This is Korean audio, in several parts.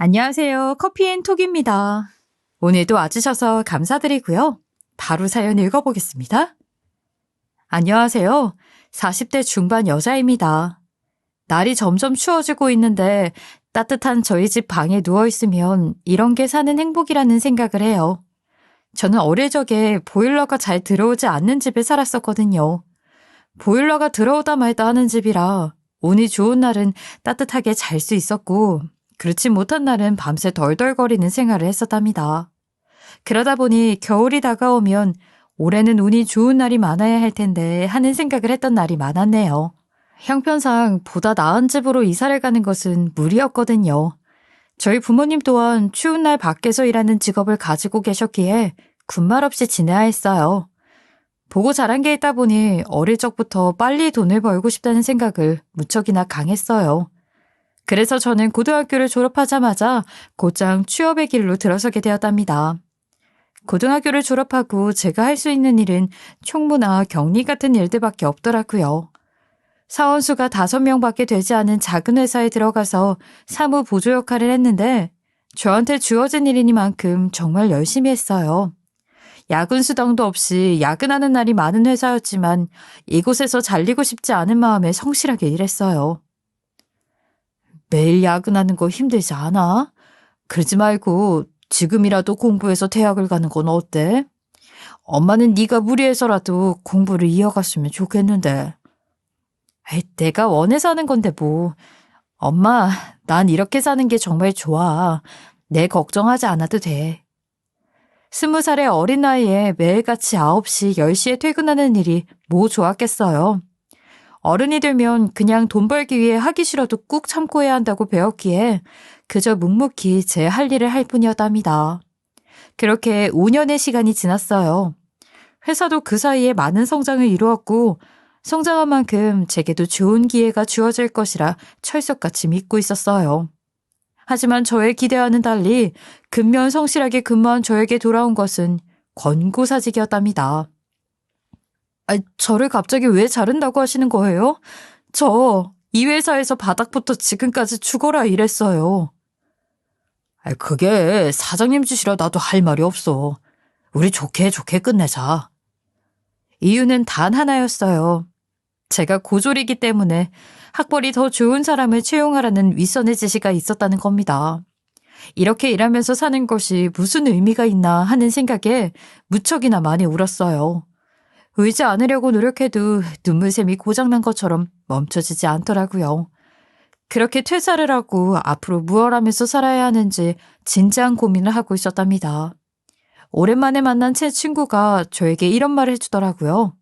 안녕하세요. 커피앤톡입니다. 오늘도 와주셔서 감사드리고요. 바로 사연 읽어보겠습니다. 안녕하세요. 40대 중반 여자입니다. 날이 점점 추워지고 있는데 따뜻한 저희 집 방에 누워있으면 이런 게 사는 행복이라는 생각을 해요. 저는 어릴 적에 보일러가 잘 들어오지 않는 집에 살았었거든요. 보일러가 들어오다 말다 하는 집이라 운이 좋은 날은 따뜻하게 잘 수 있었고 그렇지 못한 날은 밤새 덜덜거리는 생활을 했었답니다. 그러다 보니 겨울이 다가오면 올해는 운이 좋은 날이 많아야 할 텐데 하는 생각을 했던 날이 많았네요. 형편상 보다 나은 집으로 이사를 가는 것은 무리였거든요. 저희 부모님 또한 추운 날 밖에서 일하는 직업을 가지고 계셨기에 군말 없이 지내야 했어요. 보고 자란 게 있다 보니 어릴 적부터 빨리 돈을 벌고 싶다는 생각을 무척이나 강했어요. 그래서 저는 고등학교를 졸업하자마자 곧장 취업의 길로 들어서게 되었답니다. 고등학교를 졸업하고 제가 할 수 있는 일은 총무나 격리 같은 일들밖에 없더라고요. 사원수가 5명밖에 되지 않은 작은 회사에 들어가서 사무 보조 역할을 했는데 저한테 주어진 일이니만큼 정말 열심히 했어요. 야근 수당도 없이 야근하는 날이 많은 회사였지만 이곳에서 잘리고 싶지 않은 마음에 성실하게 일했어요. 매일 야근하는 거 힘들지 않아? 그러지 말고 지금이라도 공부해서 대학을 가는 건 어때? 엄마는 네가 무리해서라도 공부를 이어갔으면 좋겠는데. 에이, 내가 원해서 하는 건데 뭐. 엄마, 난 이렇게 사는 게 정말 좋아. 내 걱정하지 않아도 돼. 20살의 어린 나이에 매일같이 9시, 10시에 퇴근하는 일이 뭐 좋았겠어요. 어른이 되면 그냥 돈 벌기 위해 하기 싫어도 꾹 참고 해야 한다고 배웠기에 그저 묵묵히 제 할 일을 할 뿐이었답니다. 그렇게 5년의 시간이 지났어요. 회사도 그 사이에 많은 성장을 이루었고 성장한 만큼 제게도 좋은 기회가 주어질 것이라 철석같이 믿고 있었어요. 하지만 저의 기대와는 달리 근면 성실하게 근무한 저에게 돌아온 것은 권고사직이었답니다. 저를 갑자기 왜 자른다고 하시는 거예요? 저 이 회사에서 바닥부터 지금까지 죽어라 일했어요. 그게 사장님 짓이라 나도 할 말이 없어. 우리 좋게 끝내자. 이유는 단 하나였어요. 제가 고졸이기 때문에 학벌이 더 좋은 사람을 채용하라는 윗선의 지시가 있었다는 겁니다. 이렇게 일하면서 사는 것이 무슨 의미가 있나 하는 생각에 무척이나 많이 울었어요. 울지 않으려고 노력해도 눈물샘이 고장난 것처럼 멈춰지지 않더라고요. 그렇게 퇴사를 하고 앞으로 무얼 하면서 살아야 하는지 진지한 고민을 하고 있었답니다. 오랜만에 만난 제 친구가 저에게 이런 말을 해주더라고요.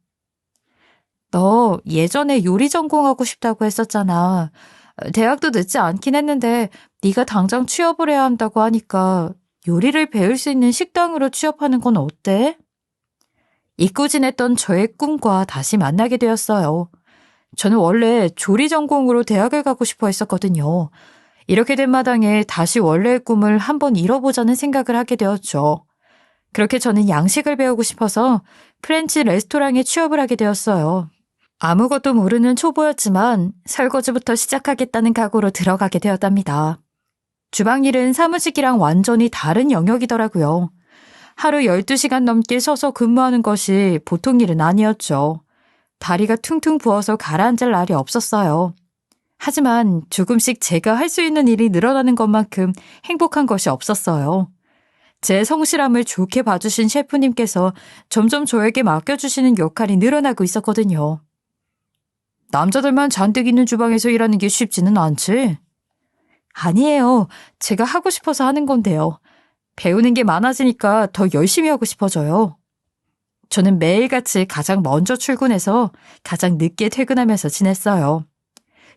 너 예전에 요리 전공하고 싶다고 했었잖아. 대학도 늦지 않긴 했는데 네가 당장 취업을 해야 한다고 하니까 요리를 배울 수 있는 식당으로 취업하는 건 어때? 잊고 지냈던 저의 꿈과 다시 만나게 되었어요. 저는 원래 조리 전공으로 대학을 가고 싶어 했었거든요. 이렇게 된 마당에 다시 원래의 꿈을 한번 이뤄보자는 생각을 하게 되었죠. 그렇게 저는 양식을 배우고 싶어서 프렌치 레스토랑에 취업을 하게 되었어요. 아무것도 모르는 초보였지만 설거지부터 시작하겠다는 각오로 들어가게 되었답니다. 주방 일은 사무직이랑 완전히 다른 영역이더라고요. 하루 12시간 넘게 서서 근무하는 것이 보통 일은 아니었죠. 다리가 퉁퉁 부어서 가라앉을 날이 없었어요. 하지만 조금씩 제가 할 수 있는 일이 늘어나는 것만큼 행복한 것이 없었어요. 제 성실함을 좋게 봐주신 셰프님께서 점점 저에게 맡겨주시는 역할이 늘어나고 있었거든요. 남자들만 잔뜩 있는 주방에서 일하는 게 쉽지는 않지? 아니에요. 제가 하고 싶어서 하는 건데요. 배우는 게 많아지니까 더 열심히 하고 싶어져요. 저는 매일같이 가장 먼저 출근해서 가장 늦게 퇴근하면서 지냈어요.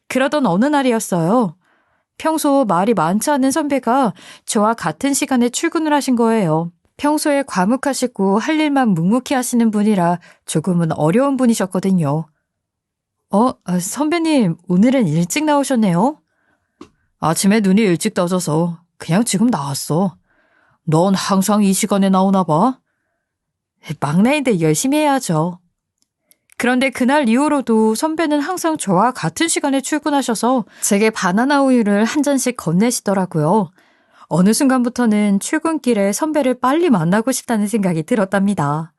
그러던 어느 날이었어요. 평소 말이 많지 않은 선배가 저와 같은 시간에 출근을 하신 거예요. 평소에 과묵하시고 할 일만 묵묵히 하시는 분이라 조금은 어려운 분이셨거든요. 선배님, 오늘은 일찍 나오셨네요? 아침에 눈이 일찍 떠져서 그냥 지금 나왔어. 넌 항상 이 시간에 나오나 봐? 막내인데 열심히 해야죠. 그런데 그날 이후로도 선배는 항상 저와 같은 시간에 출근하셔서 제게 바나나 우유를 한 잔씩 건네시더라고요. 어느 순간부터는 출근길에 선배를 빨리 만나고 싶다는 생각이 들었답니다.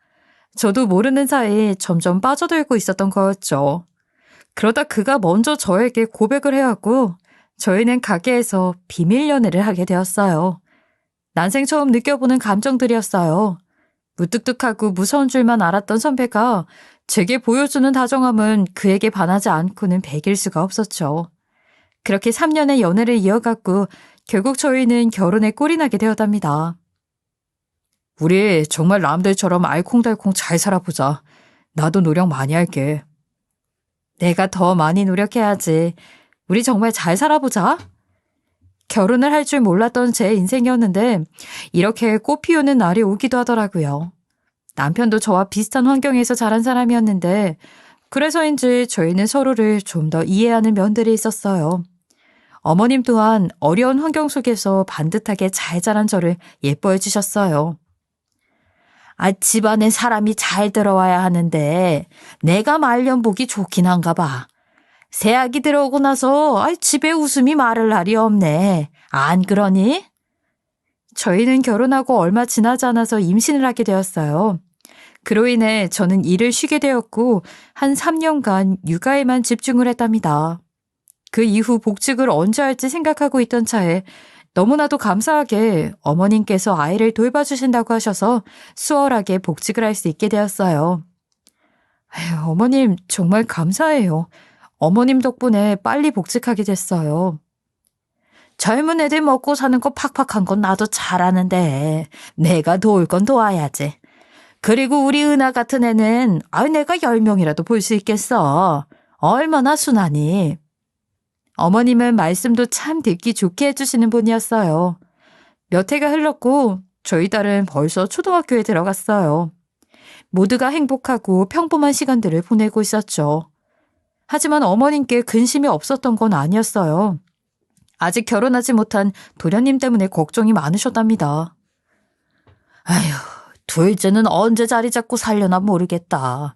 저도 모르는 사이 점점 빠져들고 있었던 거였죠. 그러다 그가 먼저 저에게 고백을 해왔고 저희는 가게에서 비밀 연애를 하게 되었어요. 난생 처음 느껴보는 감정들이었어요. 무뚝뚝하고 무서운 줄만 알았던 선배가 제게 보여주는 다정함은 그에게 반하지 않고는 배길 수가 없었죠. 그렇게 3년의 연애를 이어갔고 결국 저희는 결혼에 꼴이 나게 되었답니다. 우리 정말 남들처럼 알콩달콩 잘 살아보자. 나도 노력 많이 할게. 내가 더 많이 노력해야지. 우리 정말 잘 살아보자. 결혼을 할 줄 몰랐던 제 인생이었는데 이렇게 꽃 피우는 날이 오기도 하더라고요. 남편도 저와 비슷한 환경에서 자란 사람이었는데 그래서인지 저희는 서로를 좀 더 이해하는 면들이 있었어요. 어머님 또한 어려운 환경 속에서 반듯하게 잘 자란 저를 예뻐해 주셨어요. 집안에 사람이 잘 들어와야 하는데 내가 말년 보기 좋긴 한가 봐. 새아기 들어오고 나서 집에 웃음이 마를 날이 없네. 안 그러니? 저희는 결혼하고 얼마 지나지 않아서 임신을 하게 되었어요. 그로 인해 저는 일을 쉬게 되었고 한 3년간 육아에만 집중을 했답니다. 그 이후 복직을 언제 할지 생각하고 있던 차에 너무나도 감사하게 어머님께서 아이를 돌봐주신다고 하셔서 수월하게 복직을 할 수 있게 되었어요. 어머님 정말 감사해요. 어머님 덕분에 빨리 복직하게 됐어요. 젊은 애들 먹고 사는 거 팍팍한 건 나도 잘하는데 내가 도울 건 도와야지. 그리고 우리 은하 같은 애는 내가 10명이라도 볼 수 있겠어. 얼마나 순하니. 어머님은 말씀도 참 듣기 좋게 해주시는 분이었어요. 몇 해가 흘렀고 저희 딸은 벌써 초등학교에 들어갔어요. 모두가 행복하고 평범한 시간들을 보내고 있었죠. 하지만 어머님께 근심이 없었던 건 아니었어요. 아직 결혼하지 못한 도련님 때문에 걱정이 많으셨답니다. 둘째는 언제 자리 잡고 살려나 모르겠다.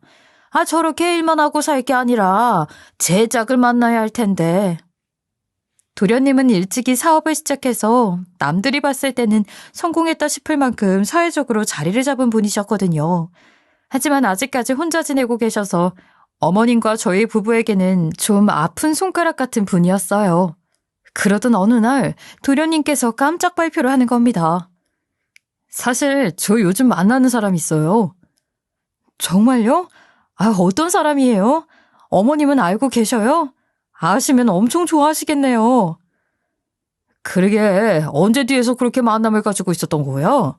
저렇게 일만 하고 살 게 아니라 제작을 만나야 할 텐데. 도련님은 일찍이 사업을 시작해서 남들이 봤을 때는 성공했다 싶을 만큼 사회적으로 자리를 잡은 분이셨거든요. 하지만 아직까지 혼자 지내고 계셔서 어머님과 저희 부부에게는 좀 아픈 손가락 같은 분이었어요. 그러던 어느 날 도련님께서 깜짝 발표를 하는 겁니다. 사실 저 요즘 만나는 사람 있어요. 정말요? 어떤 사람이에요? 어머님은 알고 계셔요? 아시면 엄청 좋아하시겠네요. 그러게 언제 뒤에서 그렇게 만남을 가지고 있었던 거야?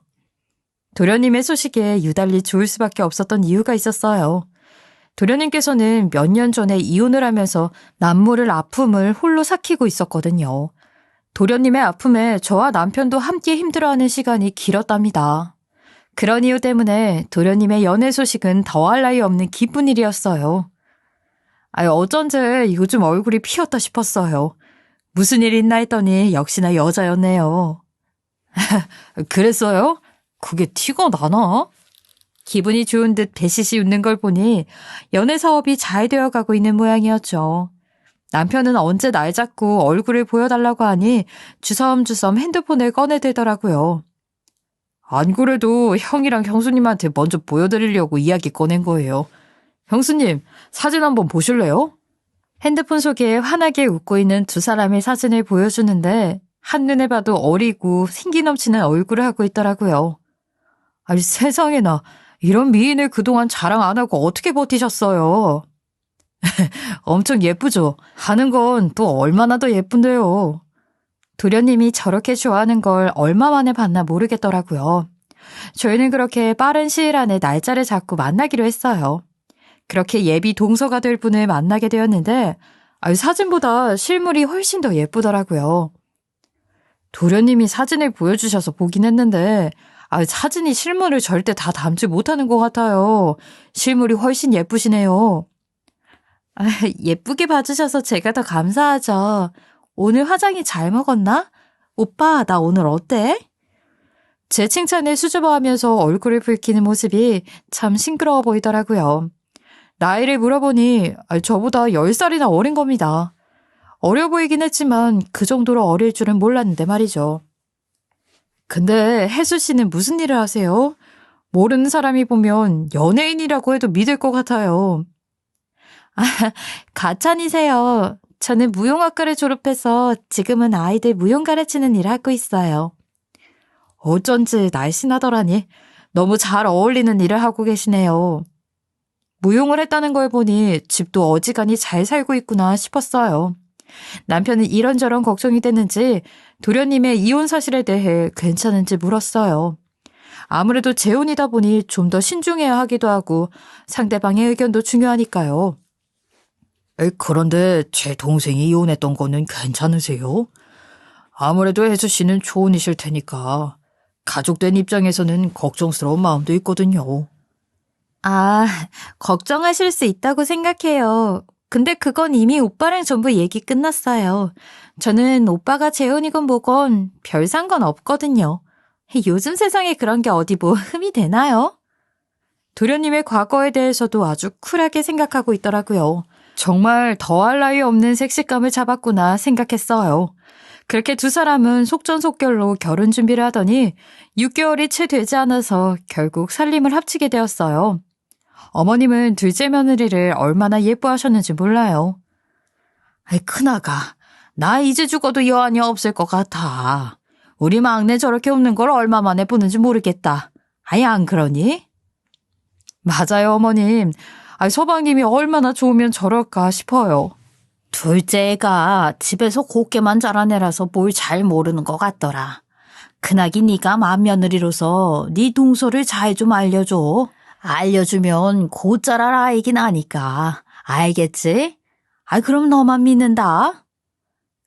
도련님의 소식에 유달리 좋을 수밖에 없었던 이유가 있었어요. 도련님께서는 몇 년 전에 이혼을 하면서 남모를 아픔을 홀로 삭히고 있었거든요. 도련님의 아픔에 저와 남편도 함께 힘들어하는 시간이 길었답니다. 그런 이유 때문에 도련님의 연애 소식은 더할 나위 없는 기쁜 일이었어요. 어쩐지 요즘 얼굴이 피었다 싶었어요. 무슨 일 있나 했더니 역시나 여자였네요. 그랬어요? 그게 티가 나나? 기분이 좋은 듯 배시시 웃는 걸 보니 연애 사업이 잘 되어가고 있는 모양이었죠. 남편은 언제 날 잡고 얼굴을 보여달라고 하니 주섬주섬 핸드폰을 꺼내들더라고요. 안 그래도 형이랑 형수님한테 먼저 보여드리려고 이야기 꺼낸 거예요. 형수님, 사진 한번 보실래요? 핸드폰 속에 환하게 웃고 있는 두 사람의 사진을 보여주는데 한눈에 봐도 어리고 생기 넘치는 얼굴을 하고 있더라고요. 세상에나 이런 미인을 그동안 자랑 안 하고 어떻게 버티셨어요? 엄청 예쁘죠? 하는 건 또 얼마나 더 예쁜데요. 도련님이 저렇게 좋아하는 걸 얼마 만에 봤나 모르겠더라고요. 저희는 그렇게 빠른 시일 안에 날짜를 잡고 만나기로 했어요. 그렇게 예비 동서가 될 분을 만나게 되었는데 사진보다 실물이 훨씬 더 예쁘더라고요. 도련님이 사진을 보여주셔서 보긴 했는데 사진이 실물을 절대 다 담지 못하는 것 같아요. 실물이 훨씬 예쁘시네요. 예쁘게 봐주셔서 제가 더 감사하죠. 오늘 화장이 잘 먹었나? 오빠, 나 오늘 어때? 제 칭찬에 수줍어하면서 얼굴을 붉히는 모습이 참 싱그러워 보이더라고요. 나이를 물어보니 저보다 10살이나 어린 겁니다. 어려 보이긴 했지만 그 정도로 어릴 줄은 몰랐는데 말이죠. 근데 혜수 씨는 무슨 일을 하세요? 모르는 사람이 보면 연예인이라고 해도 믿을 것 같아요. 아, 가찬이세요. 저는 무용학과를 졸업해서 지금은 아이들 무용 가르치는 일을 하고 있어요. 어쩐지 날씬하더라니. 너무 잘 어울리는 일을 하고 계시네요. 무용을 했다는 걸 보니 집도 어지간히 잘 살고 있구나 싶었어요. 남편은 이런저런 걱정이 됐는지 도련님의 이혼 사실에 대해 괜찮은지 물었어요. 아무래도 재혼이다 보니 좀 더 신중해야 하기도 하고 상대방의 의견도 중요하니까요. 그런데 제 동생이 이혼했던 거는 괜찮으세요? 아무래도 혜수 씨는 초혼이실 테니까 가족된 입장에서는 걱정스러운 마음도 있거든요. 아, 걱정하실 수 있다고 생각해요. 근데 그건 이미 오빠랑 전부 얘기 끝났어요. 저는 오빠가 재혼이건 뭐건 별 상관 없거든요. 요즘 세상에 그런 게 어디 뭐 흠이 되나요? 도련님의 과거에 대해서도 아주 쿨하게 생각하고 있더라고요. 정말 더할 나위 없는 색식감을 잡았구나 생각했어요. 그렇게 두 사람은 속전속결로 결혼 준비를 하더니 6개월이 채 되지 않아서 결국 살림을 합치게 되었어요. 어머님은 둘째 며느리를 얼마나 예뻐하셨는지 몰라요. 큰아가, 나 이제 죽어도 여한이 없을 것 같아. 우리 막내 저렇게 웃는 걸 얼마 만에 보는지 모르겠다. 안 그러니? 맞아요, 어머님. 서방님이 얼마나 좋으면 저럴까 싶어요. 둘째가 집에서 곱게만 자란 애라서 뭘 잘 모르는 것 같더라. 큰아기 네가 맏며느리로서 네 동서를 잘 좀 알려줘. 알려주면 곧 자랄 아이긴 하니까. 알겠지? 그럼 너만 믿는다.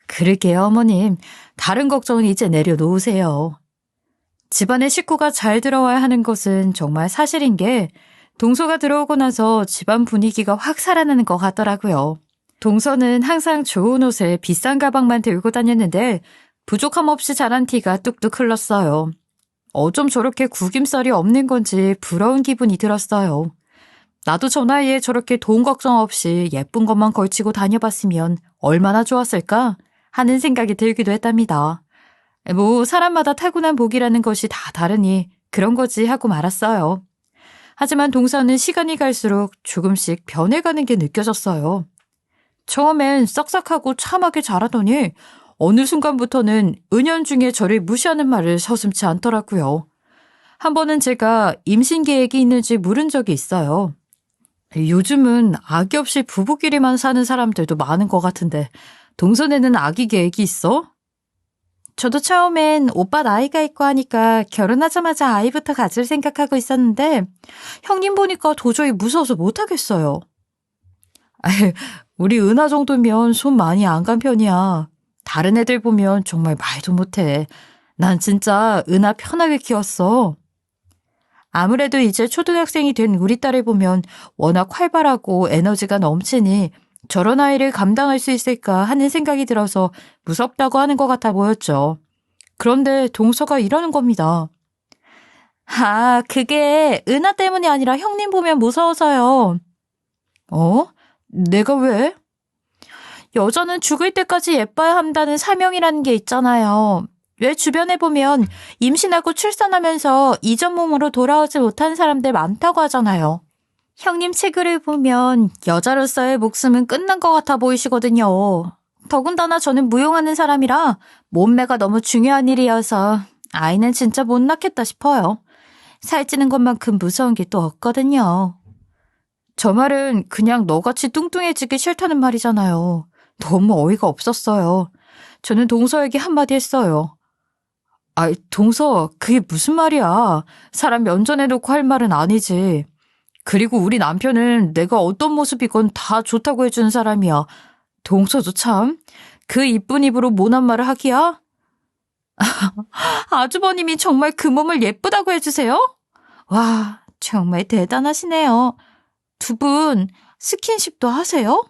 그러게요, 어머님. 다른 걱정은 이제 내려놓으세요. 집안의 식구가 잘 들어와야 하는 것은 정말 사실인 게 동서가 들어오고 나서 집안 분위기가 확 살아나는 것 같더라고요. 동서는 항상 좋은 옷에 비싼 가방만 들고 다녔는데 부족함 없이 자란 티가 뚝뚝 흘렀어요. 어쩜 저렇게 구김살이 없는 건지 부러운 기분이 들었어요. 나도 저 나이에 저렇게 돈 걱정 없이 예쁜 것만 걸치고 다녀봤으면 얼마나 좋았을까 하는 생각이 들기도 했답니다. 뭐 사람마다 타고난 복이라는 것이 다 다르니 그런 거지 하고 말았어요. 하지만 동서는 시간이 갈수록 조금씩 변해가는 게 느껴졌어요. 처음엔 싹싹하고 참하게 자라더니 어느 순간부터는 은연중에 저를 무시하는 말을 서슴지 않더라고요. 한 번은 제가 임신 계획이 있는지 물은 적이 있어요. 요즘은 아기 없이 부부끼리만 사는 사람들도 많은 것 같은데 동서네는 아기 계획이 있어? 저도 처음엔 오빠 나이가 있고 하니까 결혼하자마자 아이부터 가질 생각하고 있었는데 형님 보니까 도저히 무서워서 못하겠어요. 우리 은하 정도면 손 많이 안 간 편이야. 다른 애들 보면 정말 말도 못해. 난 진짜 은하 편하게 키웠어. 아무래도 이제 초등학생이 된 우리 딸을 보면 워낙 활발하고 에너지가 넘치니 저런 아이를 감당할 수 있을까 하는 생각이 들어서 무섭다고 하는 것 같아 보였죠. 그런데 동서가 이러는 겁니다. 그게 은하 때문이 아니라 형님 보면 무서워서요. 내가 왜? 여자는 죽을 때까지 예뻐야 한다는 사명이라는 게 있잖아요. 왜 주변에 보면 임신하고 출산하면서 이전 몸으로 돌아오지 못한 사람들 많다고 하잖아요. 형님 체그를 보면 여자로서의 목숨은 끝난 것 같아 보이시거든요. 더군다나 저는 무용하는 사람이라 몸매가 너무 중요한 일이어서 아이는 진짜 못 낳겠다 싶어요. 살찌는 것만큼 무서운 게 또 없거든요. 저 말은 그냥 너같이 뚱뚱해지기 싫다는 말이잖아요. 너무 어이가 없었어요. 저는 동서에게 한마디 했어요. 동서, 그게 무슨 말이야. 사람 면전해놓고 할 말은 아니지. 그리고 우리 남편은 내가 어떤 모습이건 다 좋다고 해주는 사람이야. 동서도 참, 그 이쁜 입으로 모난 말을 하기야? 아주버님이 정말 그 몸을 예쁘다고 해주세요? 와, 정말 대단하시네요. 두 분 스킨십도 하세요?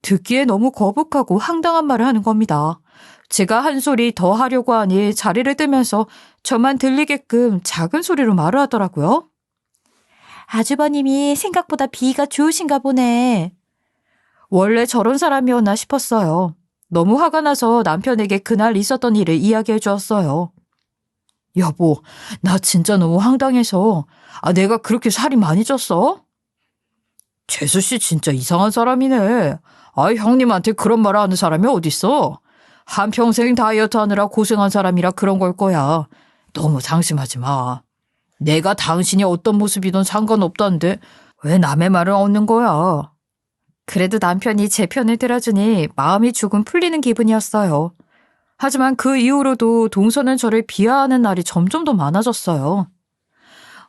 듣기에 너무 거북하고 황당한 말을 하는 겁니다. 제가 한 소리 더 하려고 하니 자리를 뜨면서 저만 들리게끔 작은 소리로 말을 하더라고요. 아주버님이 생각보다 비위가 좋으신가 보네. 원래 저런 사람이었나 싶었어요. 너무 화가 나서 남편에게 그날 있었던 일을 이야기해 주었어요. 여보, 나 진짜 너무 황당해서. 내가 그렇게 살이 많이 쪘어? 재수 씨 진짜 이상한 사람이네. 형님한테 그런 말 하는 사람이 어딨어? 한평생 다이어트 하느라 고생한 사람이라 그런 걸 거야. 너무 상심하지 마. 내가 당신이 어떤 모습이든 상관없다는데 왜 남의 말을 얻는 거야? 그래도 남편이 제 편을 들어주니 마음이 조금 풀리는 기분이었어요. 하지만 그 이후로도 동서는 저를 비하하는 날이 점점 더 많아졌어요.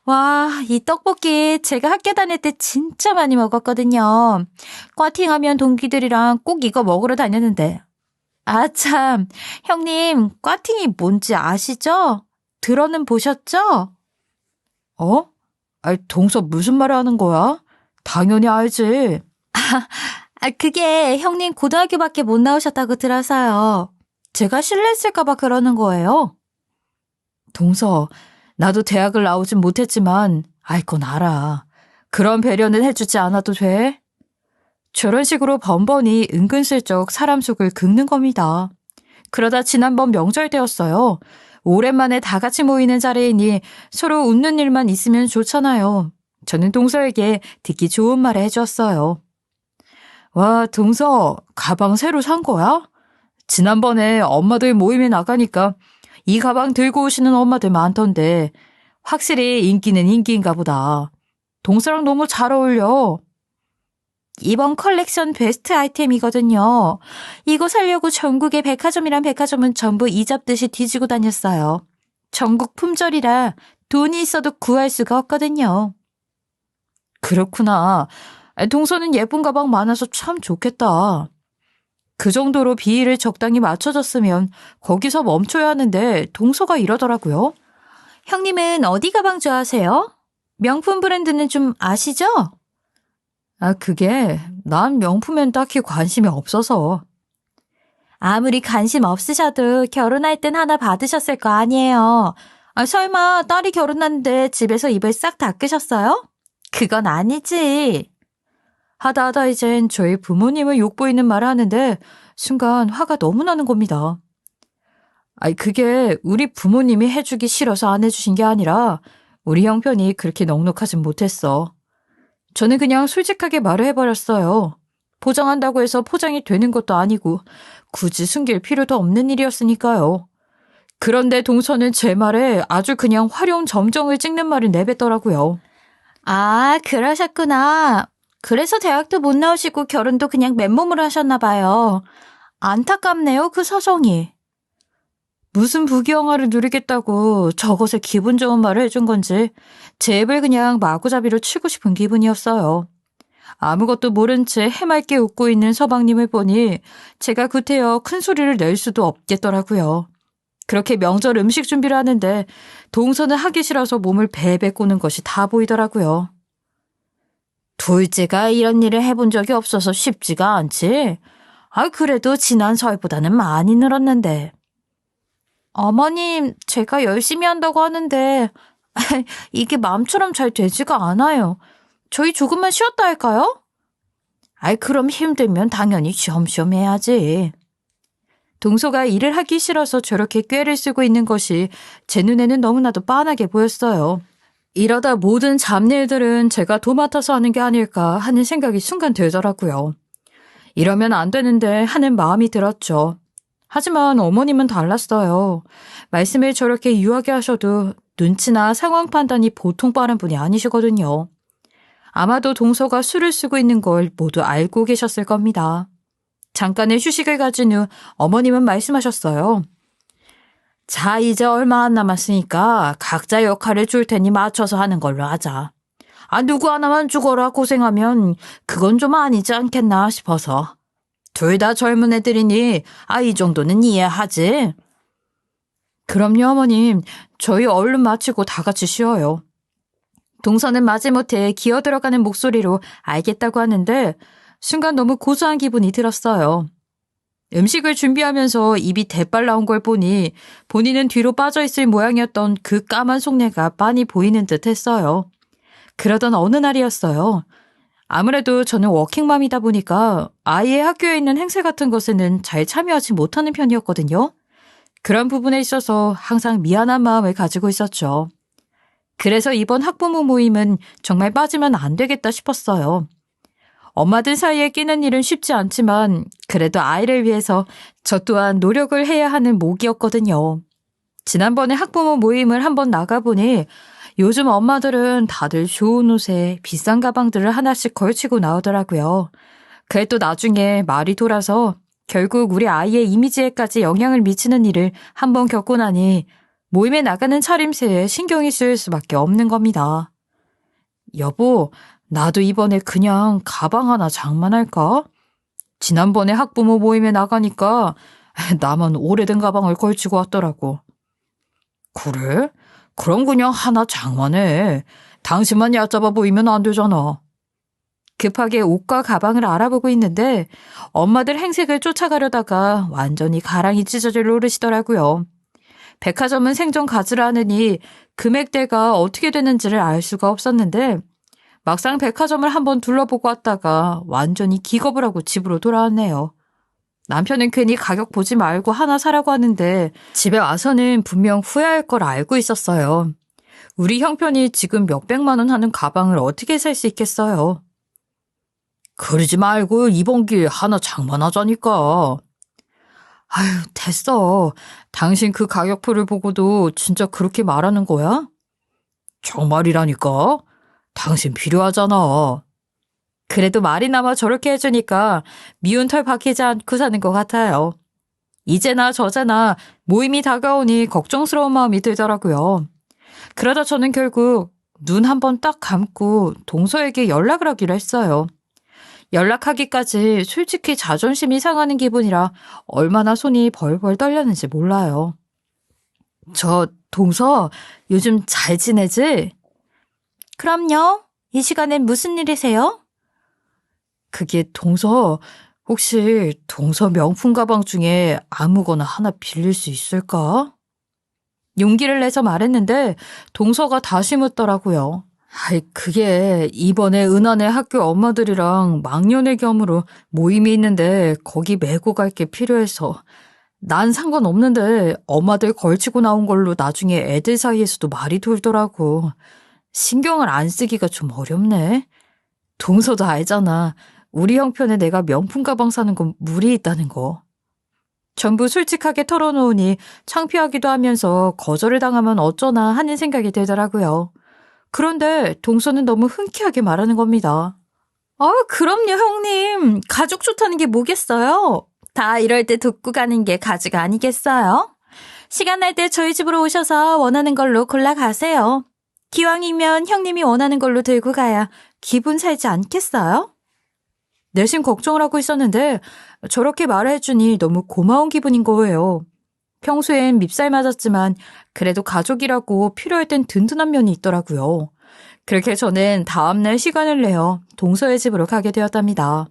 와, 이 떡볶이 제가 학교 다닐 때 진짜 많이 먹었거든요. 꽈팅하면 동기들이랑 꼭 이거 먹으러 다녔는데. 참, 형님, 꽈팅이 뭔지 아시죠? 들어는 보셨죠? 동서 무슨 말을 하는 거야? 당연히 알지. 그게 형님 고등학교밖에 못 나오셨다고 들어서요. 제가 실례했을까봐 그러는 거예요. 동서, 나도 대학을 나오진 못했지만 알 건 알아. 그런 배려는 해주지 않아도 돼? 저런 식으로 번번이 은근슬쩍 사람 속을 긁는 겁니다. 그러다 지난번 명절 때였어요. 오랜만에 다 같이 모이는 자리이니 서로 웃는 일만 있으면 좋잖아요. 저는 동서에게 듣기 좋은 말을 해주었어요. 와, 동서, 가방 새로 산 거야? 지난번에 엄마들 모임에 나가니까 이 가방 들고 오시는 엄마들 많던데 확실히 인기는 인기인가 보다. 동서랑 너무 잘 어울려. 이번 컬렉션 베스트 아이템이거든요. 이거 사려고 전국의 백화점이란 백화점은 전부 이잡듯이 뒤지고 다녔어요. 전국 품절이라 돈이 있어도 구할 수가 없거든요. 그렇구나. 동서는 예쁜 가방 많아서 참 좋겠다. 그 정도로 비위를 적당히 맞춰줬으면 거기서 멈춰야 하는데 동서가 이러더라고요. 형님은 어디 가방 좋아하세요? 명품 브랜드는 좀 아시죠? 그게 난 명품엔 딱히 관심이 없어서. 아무리 관심 없으셔도 결혼할 땐 하나 받으셨을 거 아니에요. 설마 딸이 결혼했는데 집에서 입을 싹 닦으셨어요? 그건 아니지. 하다 이젠 저희 부모님을 욕보이는 말을 하는데 순간 화가 너무 나는 겁니다. 그게 우리 부모님이 해주기 싫어서 안 해주신 게 아니라 우리 형편이 그렇게 넉넉하진 못했어. 저는 그냥 솔직하게 말을 해버렸어요. 포장한다고 해서 포장이 되는 것도 아니고 굳이 숨길 필요도 없는 일이었으니까요. 그런데 동서는 제 말에 아주 그냥 활용 점정을 찍는 말을 내뱉더라고요. 그러셨구나. 그래서 대학도 못 나오시고 결혼도 그냥 맨몸으로 하셨나 봐요. 안타깝네요, 그 서성이. 무슨 부귀영화를 누리겠다고 저것에 기분 좋은 말을 해준 건지 제 입을 그냥 마구잡이로 치고 싶은 기분이었어요. 아무것도 모른 채 해맑게 웃고 있는 서방님을 보니 제가 구태여 큰 소리를 낼 수도 없겠더라고요. 그렇게 명절 음식 준비를 하는데 동서는 하기 싫어서 몸을 베베 꼬는 것이 다 보이더라고요. 둘째가 이런 일을 해본 적이 없어서 쉽지가 않지. 그래도 지난 설보다는 많이 늘었는데. 어머님, 제가 열심히 한다고 하는데 이게 마음처럼 잘 되지가 않아요. 저희 조금만 쉬었다 할까요? 그럼 힘들면 당연히 쉬엄쉬엄 해야지. 동서가 일을 하기 싫어서 저렇게 꾀를 쓰고 있는 것이 제 눈에는 너무나도 빤하게 보였어요. 이러다 모든 잡일들은 제가 도맡아서 하는 게 아닐까 하는 생각이 순간 들더라고요. 이러면 안 되는데 하는 마음이 들었죠. 하지만 어머님은 달랐어요. 말씀을 저렇게 유하게 하셔도 눈치나 상황 판단이 보통 빠른 분이 아니시거든요. 아마도 동서가 술을 쓰고 있는 걸 모두 알고 계셨을 겁니다. 잠깐의 휴식을 가진 후 어머님은 말씀하셨어요. 자, 이제 얼마 안 남았으니까 각자 역할을 줄 테니 맞춰서 하는 걸로 하자. 누구 하나만 죽어라 고생하면 그건 좀 아니지 않겠나 싶어서. 둘 다 젊은 애들이니 이 정도는 이해하지. 그럼요, 어머님. 저희 얼른 마치고 다 같이 쉬어요. 동서는 마지못해 기어들어가는 목소리로 알겠다고 하는데 순간 너무 고소한 기분이 들었어요. 음식을 준비하면서 입이 대빨 나온 걸 보니 본인은 뒤로 빠져있을 모양이었던 그 까만 속내가 빤히 보이는 듯 했어요. 그러던 어느 날이었어요. 아무래도 저는 워킹맘이다 보니까 아이의 학교에 있는 행사 같은 것에는 잘 참여하지 못하는 편이었거든요. 그런 부분에 있어서 항상 미안한 마음을 가지고 있었죠. 그래서 이번 학부모 모임은 정말 빠지면 안 되겠다 싶었어요. 엄마들 사이에 끼는 일은 쉽지 않지만 그래도 아이를 위해서 저 또한 노력을 해야 하는 목이었거든요. 지난번에 학부모 모임을 한번 나가보니 요즘 엄마들은 다들 좋은 옷에 비싼 가방들을 하나씩 걸치고 나오더라고요. 그래 또 나중에 말이 돌아서 결국 우리 아이의 이미지에까지 영향을 미치는 일을 한번 겪고 나니 모임에 나가는 차림새에 신경이 쓰일 수밖에 없는 겁니다. 여보, 나도 이번에 그냥 가방 하나 장만할까? 지난번에 학부모 모임에 나가니까 나만 오래된 가방을 걸치고 왔더라고. 그래? 그럼 그냥 하나 장만해. 당신만 얕잡아 보이면 안 되잖아. 급하게 옷과 가방을 알아보고 있는데 엄마들 행색을 쫓아가려다가 완전히 가랑이 찢어질 노릇이더라고요. 백화점은 생전 가지를 않으니 금액대가 어떻게 되는지를 알 수가 없었는데 막상 백화점을 한번 둘러보고 왔다가 완전히 기겁을 하고 집으로 돌아왔네요. 남편은 괜히 가격 보지 말고 하나 사라고 하는데 집에 와서는 분명 후회할 걸 알고 있었어요. 우리 형편이 지금 몇백만 원 하는 가방을 어떻게 살 수 있겠어요. 그러지 말고 이번 기회에 하나 장만하자니까. 아유, 됐어. 당신 그 가격표를 보고도 진짜 그렇게 말하는 거야? 정말이라니까. 당신 필요하잖아. 그래도 말이나마 저렇게 해주니까 미운 털 박히지 않고 사는 것 같아요. 이제나 저제나 모임이 다가오니 걱정스러운 마음이 들더라고요. 그러다 저는 결국 눈 한 번 딱 감고 동서에게 연락을 하기로 했어요. 연락하기까지 솔직히 자존심이 상하는 기분이라 얼마나 손이 벌벌 떨렸는지 몰라요. 저 동서 요즘 잘 지내지? 그럼요. 이 시간엔 무슨 일이세요? 그게 동서, 혹시 동서 명품 가방 중에 아무거나 하나 빌릴 수 있을까? 용기를 내서 말했는데 동서가 다시 묻더라고요. 아이, 그게 이번에 은하네 학교 엄마들이랑 막년회 겸으로 모임이 있는데 거기 메고 갈 게 필요해서. 난 상관없는데 엄마들 걸치고 나온 걸로 나중에 애들 사이에서도 말이 돌더라고. 신경을 안 쓰기가 좀 어렵네. 동서도 알잖아. 우리 형편에 내가 명품 가방 사는 건 무리 있다는 거. 전부 솔직하게 털어놓으니 창피하기도 하면서 거절을 당하면 어쩌나 하는 생각이 들더라고요. 그런데 동서는 너무 흔쾌하게 말하는 겁니다. 그럼요, 형님. 가족 좋다는 게 뭐겠어요? 다 이럴 때 돕고 가는 게 가족 아니겠어요? 시간 날 때 저희 집으로 오셔서 원하는 걸로 골라가세요. 기왕이면 형님이 원하는 걸로 들고 가야 기분 살지 않겠어요? 내심 걱정을 하고 있었는데 저렇게 말해주니 너무 고마운 기분인 거예요. 평소엔 밉살 맞았지만 그래도 가족이라고 필요할 땐 든든한 면이 있더라고요. 그렇게 저는 다음날 시간을 내어 동서의 집으로 가게 되었답니다.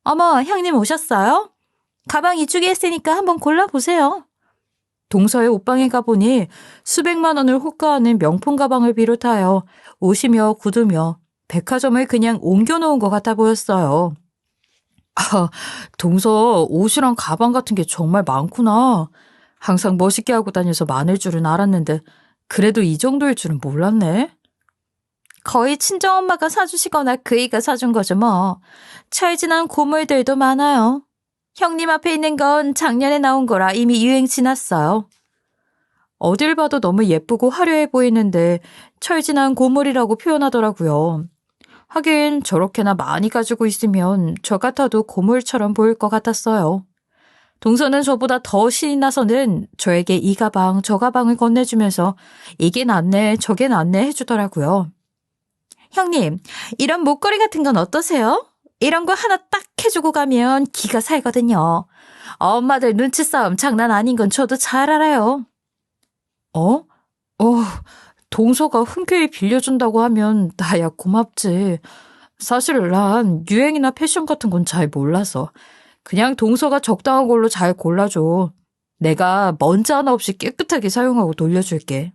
어머, 형님 오셨어요? 가방 이쪽에 있으니까 한번 골라보세요. 동서의 옷방에 가보니 수백만 원을 호가하는 명품 가방을 비롯하여 옷이며 구두며 백화점을 그냥 옮겨놓은 것 같아 보였어요. 아, 동서 옷이랑 가방 같은 게 정말 많구나. 항상 멋있게 하고 다녀서 많을 줄은 알았는데 그래도 이 정도일 줄은 몰랐네. 거의 친정엄마가 사주시거나 그이가 사준 거죠 뭐. 철진한 고물들도 많아요. 형님 앞에 있는 건 작년에 나온 거라 이미 유행 지났어요. 어딜 봐도 너무 예쁘고 화려해 보이는데 철진한 고물이라고 표현하더라고요. 하긴 저렇게나 많이 가지고 있으면 저 같아도 고물처럼 보일 것 같았어요. 동서는 저보다 더 신이 나서는 저에게 이 가방 저 가방을 건네주면서 이게 낫네 저게 낫네 해주더라고요. 형님, 이런 목걸이 같은 건 어떠세요? 이런 거 하나 딱 해주고 가면 기가 살거든요. 엄마들 눈치 싸움 장난 아닌 건 저도 잘 알아요. 동서가 흔쾌히 빌려준다고 하면 나야 고맙지. 사실 난 유행이나 패션 같은 건 잘 몰라서 그냥 동서가 적당한 걸로 잘 골라줘. 내가 먼지 하나 없이 깨끗하게 사용하고 돌려줄게.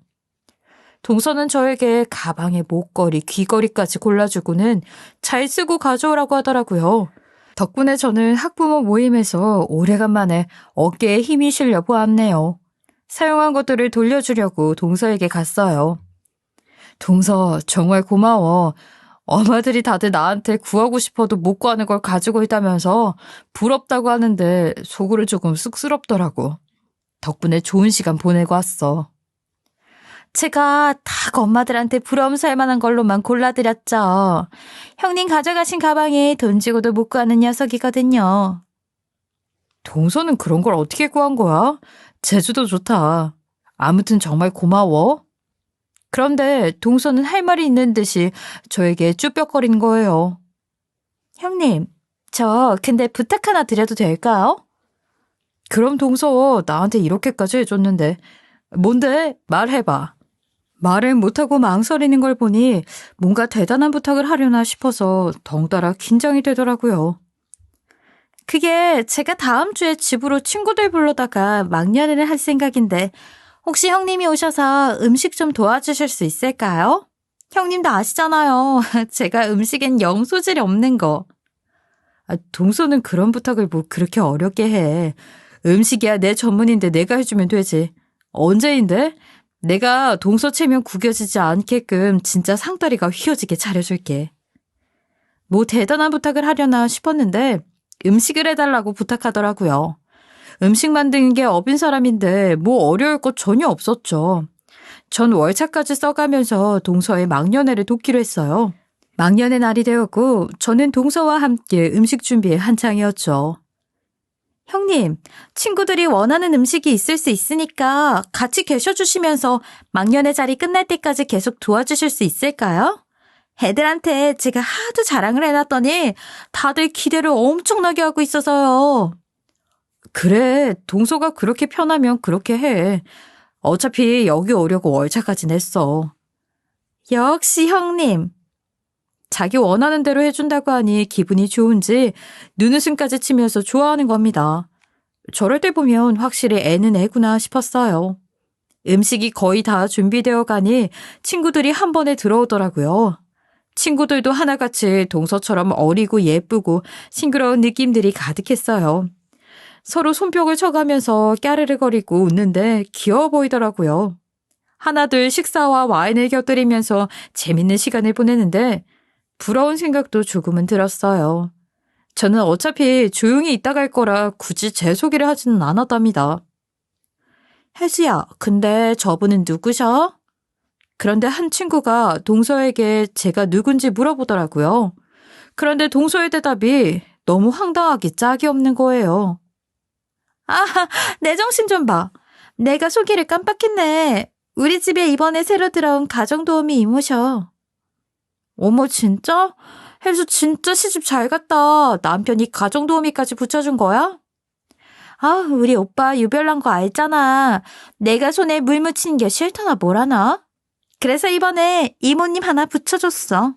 동서는 저에게 가방에 목걸이, 귀걸이까지 골라주고는 잘 쓰고 가져오라고 하더라고요. 덕분에 저는 학부모 모임에서 오래간만에 어깨에 힘이 실려 보았네요. 사용한 것들을 돌려주려고 동서에게 갔어요. 동서, 정말 고마워. 엄마들이 다들 나한테 구하고 싶어도 못 구하는 걸 가지고 있다면서 부럽다고 하는데 속으로 조금 쑥스럽더라고. 덕분에 좋은 시간 보내고 왔어. 제가 다 엄마들한테 부러움 살 만한 걸로만 골라드렸죠. 형님 가져가신 가방에 돈 주고도 못 구하는 녀석이거든요. 동서는 그런 걸 어떻게 구한 거야? 제주도 좋다. 아무튼 정말 고마워. 그런데 동서는 할 말이 있는 듯이 저에게 쭈뼛거리는 거예요. 형님, 저 근데 부탁 하나 드려도 될까요? 그럼 동서 나한테 이렇게까지 해줬는데 뭔데? 말해봐. 말을 못하고 망설이는 걸 보니 뭔가 대단한 부탁을 하려나 싶어서 덩달아 긴장이 되더라고요. 그게 제가 다음 주에 집으로 친구들 불러다가 막년회를 할 생각인데 혹시 형님이 오셔서 음식 좀 도와주실 수 있을까요? 형님도 아시잖아요. 제가 음식엔 영 소질이 없는 거. 동서는 그런 부탁을 뭐 그렇게 어렵게 해. 음식이야 내 전문인데 내가 해주면 되지. 언제인데? 내가 동서 체면 구겨지지 않게끔 진짜 상다리가 휘어지게 차려줄게. 뭐 대단한 부탁을 하려나 싶었는데 음식을 해달라고 부탁하더라고요. 음식 만드는 게 업인 사람인데 뭐 어려울 것 전혀 없었죠. 전 월차까지 써가면서 동서의 막년회를 돕기로 했어요. 막년회 날이 되었고 저는 동서와 함께 음식 준비에 한창이었죠. 형님, 친구들이 원하는 음식이 있을 수 있으니까 같이 계셔주시면서 막년회 자리 끝날 때까지 계속 도와주실 수 있을까요? 애들한테 제가 하도 자랑을 해놨더니 다들 기대를 엄청나게 하고 있어서요. 그래, 동서가 그렇게 편하면 그렇게 해. 어차피 여기 오려고 월차까지 냈어. 역시 형님. 자기 원하는 대로 해준다고 하니 기분이 좋은지 눈웃음까지 치면서 좋아하는 겁니다. 저럴 때 보면 확실히 애는 애구나 싶었어요. 음식이 거의 다 준비되어 가니 친구들이 한 번에 들어오더라고요. 친구들도 하나같이 동서처럼 어리고 예쁘고 싱그러운 느낌들이 가득했어요. 서로 손뼉을 쳐가면서 까르르거리고 웃는데 귀여워 보이더라고요. 하나둘 식사와 와인을 곁들이면서 재밌는 시간을 보내는데 부러운 생각도 조금은 들었어요. 저는 어차피 조용히 있다 갈 거라 굳이 제 소개를 하지는 않았답니다. 혜수야, 근데 저분은 누구셔? 그런데 한 친구가 동서에게 제가 누군지 물어보더라고요. 그런데 동서의 대답이 너무 황당하기 짝이 없는 거예요. 아, 내 정신 좀 봐. 내가 소개를 깜빡했네. 우리 집에 이번에 새로 들어온 가정도우미 이모셔. 어머, 진짜? 혜수 진짜 시집 잘 갔다. 남편이 가정도우미까지 붙여준 거야? 아, 우리 오빠 유별난 거 알잖아. 내가 손에 물 묻히는 게 싫다나 뭐라나? 그래서 이번에 이모님 하나 붙여줬어.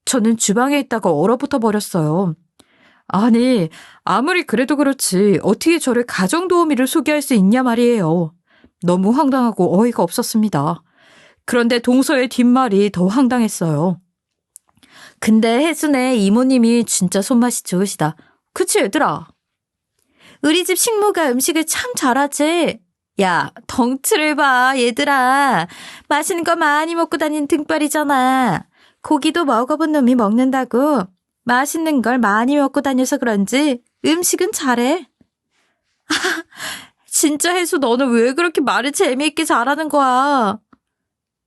저는 주방에 있다가 얼어붙어 버렸어요. 아니, 아무리 그래도 그렇지 어떻게 저를 가정도우미를 소개할 수 있냐 말이에요. 너무 황당하고 어이가 없었습니다. 그런데 동서의 뒷말이 더 황당했어요. 근데 혜순의 이모님이 진짜 손맛이 좋으시다. 그치 얘들아? 우리 집 식모가 음식을 참 잘하지. 야, 덩치를 봐 얘들아. 맛있는 거 많이 먹고 다니는 등발이잖아. 고기도 먹어본 놈이 먹는다고. 맛있는 걸 많이 먹고 다녀서 그런지 음식은 잘해. 진짜 혜수 너는 왜 그렇게 말을 재미있게 잘하는 거야?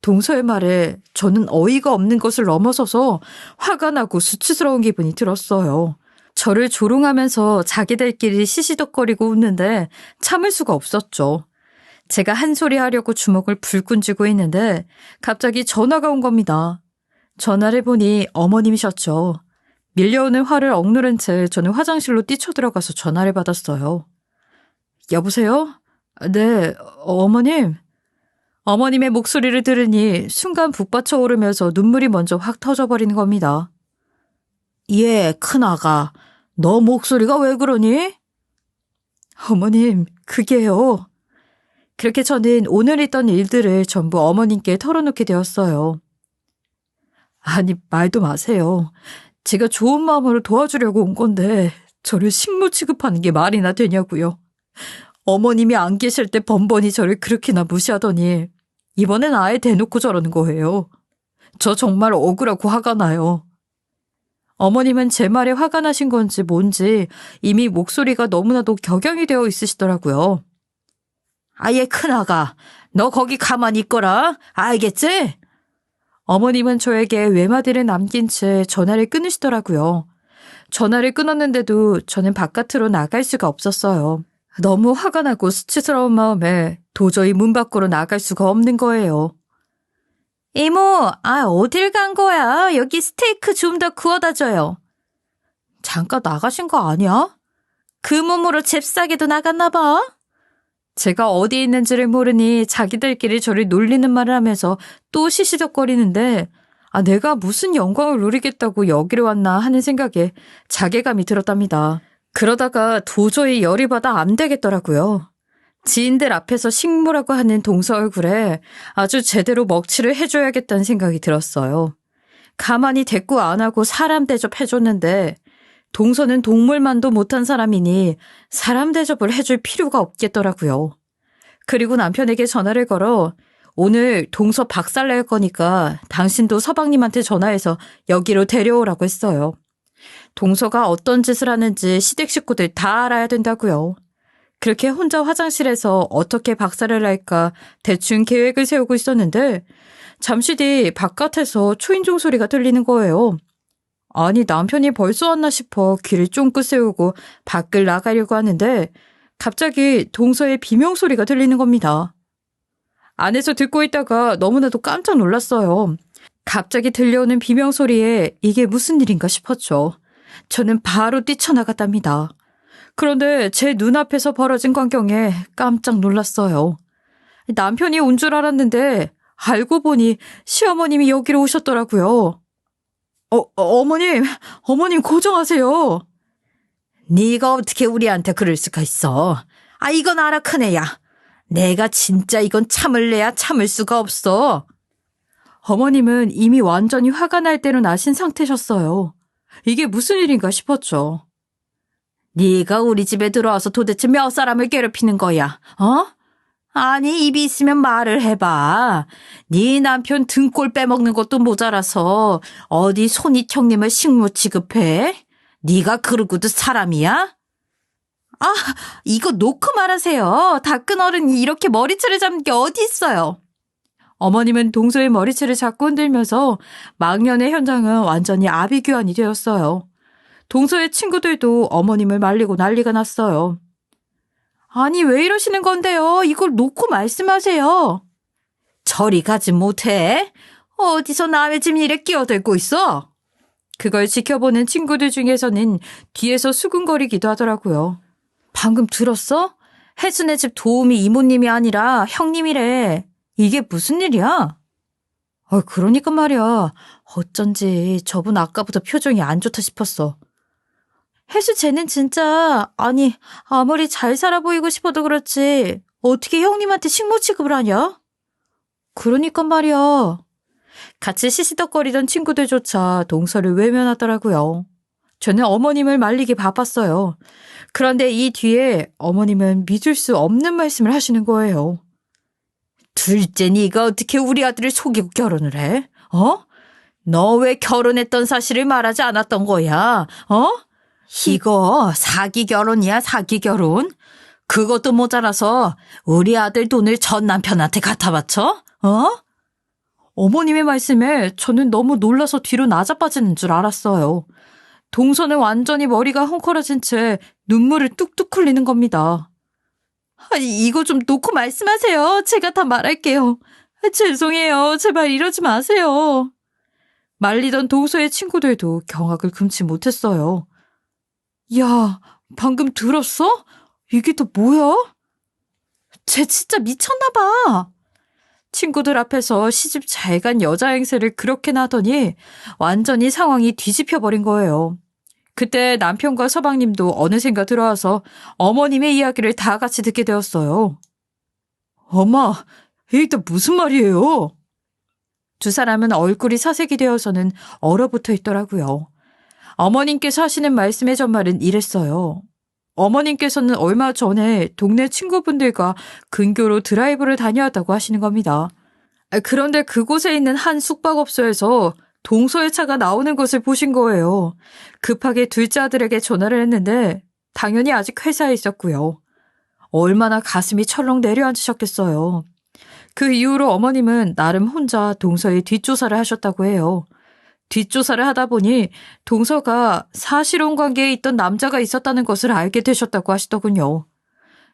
동서의 말에 저는 어이가 없는 것을 넘어서서 화가 나고 수치스러운 기분이 들었어요. 저를 조롱하면서 자기들끼리 시시덕거리고 웃는데 참을 수가 없었죠. 제가 한 소리 하려고 주먹을 불끈 쥐고 있는데 갑자기 전화가 온 겁니다. 전화를 보니 어머님이셨죠. 밀려오는 화를 억누른 채 저는 화장실로 뛰쳐들어가서 전화를 받았어요. 여보세요? 네, 어머님. 어머님의 목소리를 들으니 순간 북받쳐 오르면서 눈물이 먼저 확 터져버리는 겁니다. 예, 큰아가. 너 목소리가 왜 그러니? 어머님, 그게요. 그렇게 저는 오늘 있던 일들을 전부 어머님께 털어놓게 되었어요. 아니, 말도 마세요. 제가 좋은 마음으로 도와주려고 온 건데 저를 식모 취급하는 게 말이나 되냐고요. 어머님이 안 계실 때 번번이 저를 그렇게나 무시하더니 이번엔 아예 대놓고 저러는 거예요. 저 정말 억울하고 화가 나요. 어머님은 제 말에 화가 나신 건지 뭔지 이미 목소리가 너무나도 격양이 되어 있으시더라고요. 아예 큰아가, 너 거기 가만히 있거라. 알겠지? 어머님은 저에게 외마디를 남긴 채 전화를 끊으시더라고요. 전화를 끊었는데도 저는 바깥으로 나갈 수가 없었어요. 너무 화가 나고 수치스러운 마음에 도저히 문 밖으로 나갈 수가 없는 거예요. 이모, 어딜 간 거야? 여기 스테이크 좀 더 구워다 줘요. 잠깐 나가신 거 아니야? 그 몸으로 잽싸게도 나갔나 봐. 제가 어디 있는지를 모르니 자기들끼리 저를 놀리는 말을 하면서 또 시시덕거리는데 내가 무슨 영광을 누리겠다고 여기로 왔나 하는 생각에 자괴감이 들었답니다. 그러다가 도저히 열이 받아 안 되겠더라고요. 지인들 앞에서 식모라고 하는 동서 얼굴에 아주 제대로 먹칠을 해줘야겠다는 생각이 들었어요. 가만히 대꾸 안 하고 사람 대접해줬는데 동서는 동물만도 못한 사람이니 사람 대접을 해줄 필요가 없겠더라고요. 그리고 남편에게 전화를 걸어 오늘 동서 박살낼 거니까 당신도 서방님한테 전화해서 여기로 데려오라고 했어요. 동서가 어떤 짓을 하는지 시댁 식구들 다 알아야 된다고요. 그렇게 혼자 화장실에서 어떻게 박살을 낼까 대충 계획을 세우고 있었는데 잠시 뒤 바깥에서 초인종 소리가 들리는 거예요. 아니 남편이 벌써 왔나 싶어 귀를 쫑긋 세우고 밖을 나가려고 하는데 갑자기 동서의 비명소리가 들리는 겁니다. 안에서 듣고 있다가 너무나도 깜짝 놀랐어요. 갑자기 들려오는 비명소리에 이게 무슨 일인가 싶었죠. 저는 바로 뛰쳐나갔답니다. 그런데 제 눈앞에서 벌어진 광경에 깜짝 놀랐어요. 남편이 온 줄 알았는데 알고 보니 시어머님이 여기로 오셨더라고요. 어머님 고정하세요. 네가 어떻게 우리한테 그럴 수가 있어. 이건 알아 큰애야. 내가 진짜 이건 참을래야 참을 수가 없어. 어머님은 이미 완전히 화가 날 대로 나신 상태셨어요. 이게 무슨 일인가 싶었죠. 네가 우리 집에 들어와서 도대체 몇 사람을 괴롭히는 거야? 아니 입이 있으면 말을 해봐. 네 남편 등골 빼먹는 것도 모자라서 어디 손이청님을 식모 취급해? 네가 그러고도 사람이야? 이거 놓고 말하세요. 다 큰 어른이 이렇게 머리채를 잡는 게 어디 있어요. 어머님은 동서의 머리채를 잡고 흔들면서 망년의 현장은 완전히 아비규환이 되었어요. 동서의 친구들도 어머님을 말리고 난리가 났어요. 아니 왜 이러시는 건데요? 이걸 놓고 말씀하세요. 저리 가지 못해. 어디서 남의 집 일에 끼어들고 있어? 그걸 지켜보는 친구들 중에서는 뒤에서 수근거리기도 하더라고요. 방금 들었어? 혜순의 집 도우미 이모님이 아니라 형님이래. 이게 무슨 일이야? 그러니까 말이야. 어쩐지 저분 아까부터 표정이 안 좋다 싶었어. 혜수 쟤는 진짜 아무리 잘 살아 보이고 싶어도 그렇지 어떻게 형님한테 식모 취급을 하냐? 그러니까 말이야. 같이 시시덕거리던 친구들조차 동서를 외면하더라고요. 저는 어머님을 말리기 바빴어요. 그런데 이 뒤에 어머님은 믿을 수 없는 말씀을 하시는 거예요. 둘째 네가 어떻게 우리 아들을 속이고 결혼을 해? 너 왜 결혼했던 사실을 말하지 않았던 거야? 이거 사기 결혼이야 사기 결혼. 그것도 모자라서 우리 아들 돈을 전 남편한테 갖다 바쳐? 어머님의 말씀에 저는 너무 놀라서 뒤로 나자빠지는 줄 알았어요. 동서는 완전히 머리가 헝클어진 채 눈물을 뚝뚝 흘리는 겁니다. 이거 좀 놓고 말씀하세요. 제가 다 말할게요. 죄송해요. 제발 이러지 마세요. 말리던 동서의 친구들도 경악을 금치 못했어요. 야, 방금 들었어? 이게 또 뭐야? 쟤 진짜 미쳤나 봐. 친구들 앞에서 시집 잘 간 여자 행세를 그렇게나 하더니 완전히 상황이 뒤집혀버린 거예요. 그때 남편과 서방님도 어느샌가 들어와서 어머님의 이야기를 다 같이 듣게 되었어요. 엄마, 이게 또 무슨 말이에요? 두 사람은 얼굴이 사색이 되어서는 얼어붙어 있더라고요. 어머님께서 하시는 말씀의 전말은 이랬어요. 어머님께서는 얼마 전에 동네 친구분들과 근교로 드라이브를 다녀왔다고 하시는 겁니다. 그런데 그곳에 있는 한 숙박업소에서 동서의 차가 나오는 것을 보신 거예요. 급하게 둘째 아들에게 전화를 했는데 당연히 아직 회사에 있었고요. 얼마나 가슴이 철렁 내려앉으셨겠어요. 그 이후로 어머님은 나름 혼자 동서의 뒷조사를 하셨다고 해요. 뒷조사를 하다 보니 동서가 사실혼 관계에 있던 남자가 있었다는 것을 알게 되셨다고 하시더군요.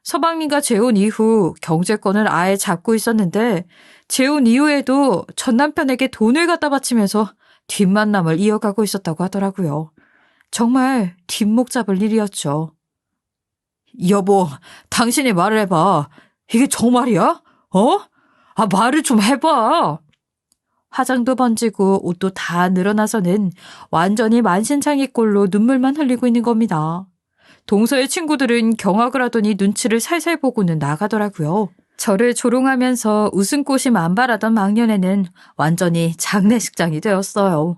서방님과 재혼 이후 경제권을 아예 잡고 있었는데 재혼 이후에도 전 남편에게 돈을 갖다 바치면서 뒷만남을 이어가고 있었다고 하더라고요. 정말 뒷목 잡을 일이었죠. 여보, 당신이 말을 해봐. 이게 정말이야? 어? 말을 좀 해봐. 화장도 번지고 옷도 다 늘어나서는 완전히 만신창이꼴로 눈물만 흘리고 있는 겁니다. 동서의 친구들은 경악을 하더니 눈치를 살살 보고는 나가더라고요. 저를 조롱하면서 웃음꽃이 만발하던 막년에는 완전히 장례식장이 되었어요.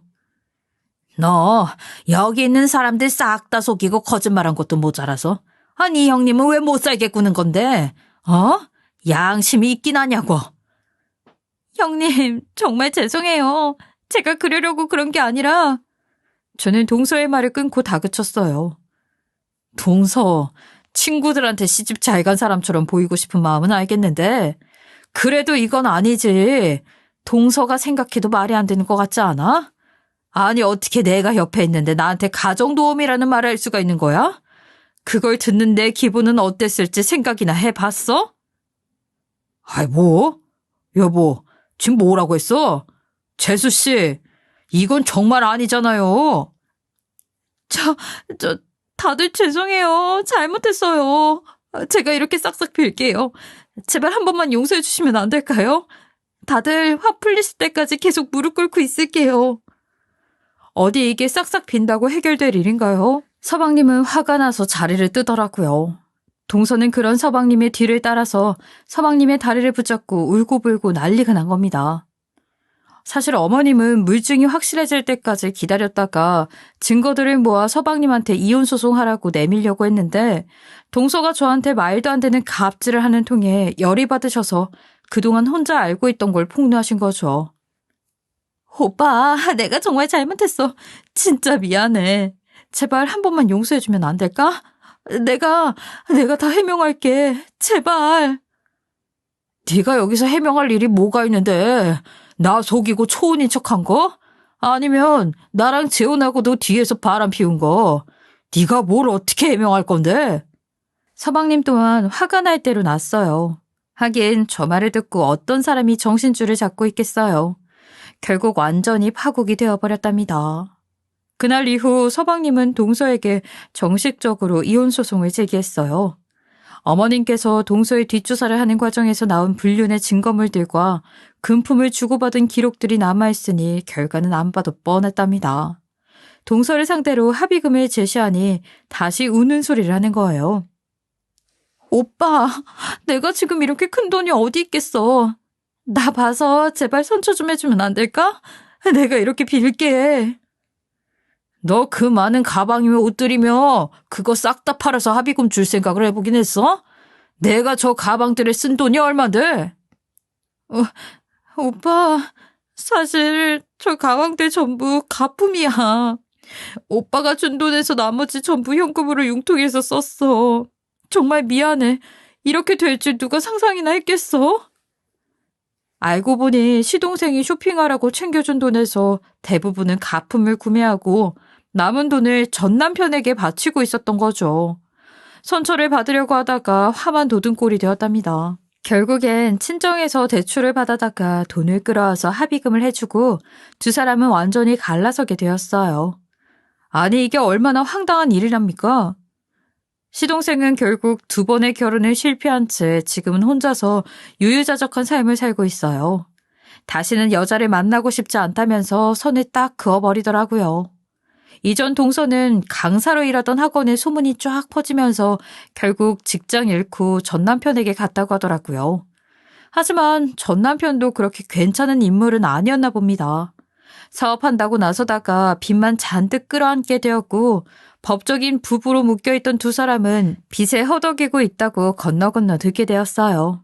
너 여기 있는 사람들 싹 다 속이고 거짓말한 것도 모자라서 아니 형님은 왜 못 살게 구는 건데? 양심이 있긴 하냐고. 형님 정말 죄송해요. 제가 그러려고 그런 게 아니라. 저는 동서의 말을 끊고 다그쳤어요. 동서, 친구들한테 시집 잘 간 사람처럼 보이고 싶은 마음은 알겠는데 그래도 이건 아니지. 동서가 생각해도 말이 안 되는 것 같지 않아? 아니 어떻게 내가 옆에 있는데 나한테 가정도움이라는 말을 할 수가 있는 거야? 그걸 듣는 내 기분은 어땠을지 생각이나 해봤어? 뭐? 여보, 지금 뭐라고 했어? 재수씨, 이건 정말 아니잖아요. 다들 죄송해요. 잘못했어요. 제가 이렇게 싹싹 빌게요. 제발 한 번만 용서해 주시면 안 될까요? 다들 화 풀리실 때까지 계속 무릎 꿇고 있을게요. 어디 이게 싹싹 빈다고 해결될 일인가요? 서방님은 화가 나서 자리를 뜨더라고요. 동서는 그런 서방님의 뒤를 따라서 서방님의 다리를 붙잡고 울고불고 난리가 난 겁니다. 사실 어머님은 물증이 확실해질 때까지 기다렸다가 증거들을 모아 서방님한테 이혼 소송하라고 내밀려고 했는데 동서가 저한테 말도 안 되는 갑질을 하는 통에 열이 받으셔서 그동안 혼자 알고 있던 걸 폭로하신 거죠. 오빠, 내가 정말 잘못했어. 진짜 미안해. 제발 한 번만 용서해주면 안 될까? 내가 다 해명할게. 제발. 네가 여기서 해명할 일이 뭐가 있는데? 나 속이고 초혼인 척한 거? 아니면 나랑 재혼하고도 뒤에서 바람 피운 거? 네가 뭘 어떻게 해명할 건데? 서방님 또한 화가 날 대로 났어요. 하긴 저 말을 듣고 어떤 사람이 정신줄을 잡고 있겠어요. 결국 완전히 파국이 되어버렸답니다. 그날 이후 서방님은 동서에게 정식적으로 이혼소송을 제기했어요. 어머님께서 동서의 뒷조사를 하는 과정에서 나온 불륜의 증거물들과 금품을 주고받은 기록들이 남아있으니 결과는 안 봐도 뻔했답니다. 동서를 상대로 합의금을 제시하니 다시 우는 소리를 하는 거예요. 오빠, 내가 지금 이렇게 큰 돈이 어디 있겠어. 나 봐서 제발 선처 좀 해주면 안 될까? 내가 이렇게 빌게. 너 그 많은 가방이며 옷들이며 그거 싹 다 팔아서 합의금 줄 생각을 해보긴 했어? 내가 저 가방들에 쓴 돈이 얼만데? 오빠, 사실 저 가방들 전부 가품이야. 오빠가 준 돈에서 나머지 전부 현금으로 융통해서 썼어. 정말 미안해. 이렇게 될 줄 누가 상상이나 했겠어? 알고 보니 시동생이 쇼핑하라고 챙겨준 돈에서 대부분은 가품을 구매하고 남은 돈을 전 남편에게 바치고 있었던 거죠. 선처를 받으려고 하다가 화만 돋은 꼴이 되었답니다. 결국엔 친정에서 대출을 받아다가 돈을 끌어와서 합의금을 해주고 두 사람은 완전히 갈라서게 되었어요. 아니 이게 얼마나 황당한 일이랍니까? 시동생은 결국 두 번의 결혼을 실패한 채 지금은 혼자서 유유자적한 삶을 살고 있어요. 다시는 여자를 만나고 싶지 않다면서 선을 딱 그어버리더라고요. 이전 동서는 강사로 일하던 학원에 소문이 쫙 퍼지면서 결국 직장 잃고 전 남편에게 갔다고 하더라고요. 하지만 전 남편도 그렇게 괜찮은 인물은 아니었나 봅니다. 사업한다고 나서다가 빚만 잔뜩 끌어안게 되었고 법적인 부부로 묶여있던 두 사람은 빚에 허덕이고 있다고 건너 듣게 되었어요.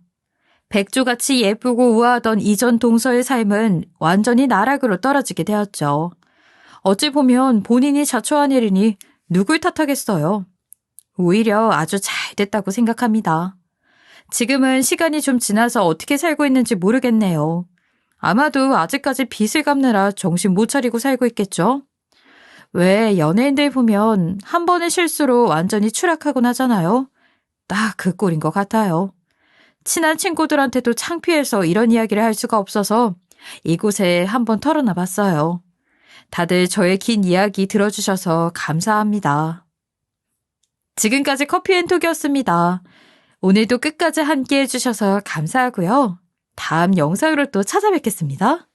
백조같이 예쁘고 우아하던 이전 동서의 삶은 완전히 나락으로 떨어지게 되었죠. 어찌 보면 본인이 자초한 일이니 누굴 탓하겠어요. 오히려 아주 잘 됐다고 생각합니다. 지금은 시간이 좀 지나서 어떻게 살고 있는지 모르겠네요. 아마도 아직까지 빚을 갚느라 정신 못 차리고 살고 있겠죠? 왜 연예인들 보면 한 번의 실수로 완전히 추락하곤 하잖아요. 딱 그 꼴인 것 같아요. 친한 친구들한테도 창피해서 이런 이야기를 할 수가 없어서 이곳에 한번 털어놔 봤어요. 다들 저의 긴 이야기 들어주셔서 감사합니다. 지금까지 커피앤톡이었습니다. 오늘도 끝까지 함께 해주셔서 감사하고요. 다음 영상으로 또 찾아뵙겠습니다.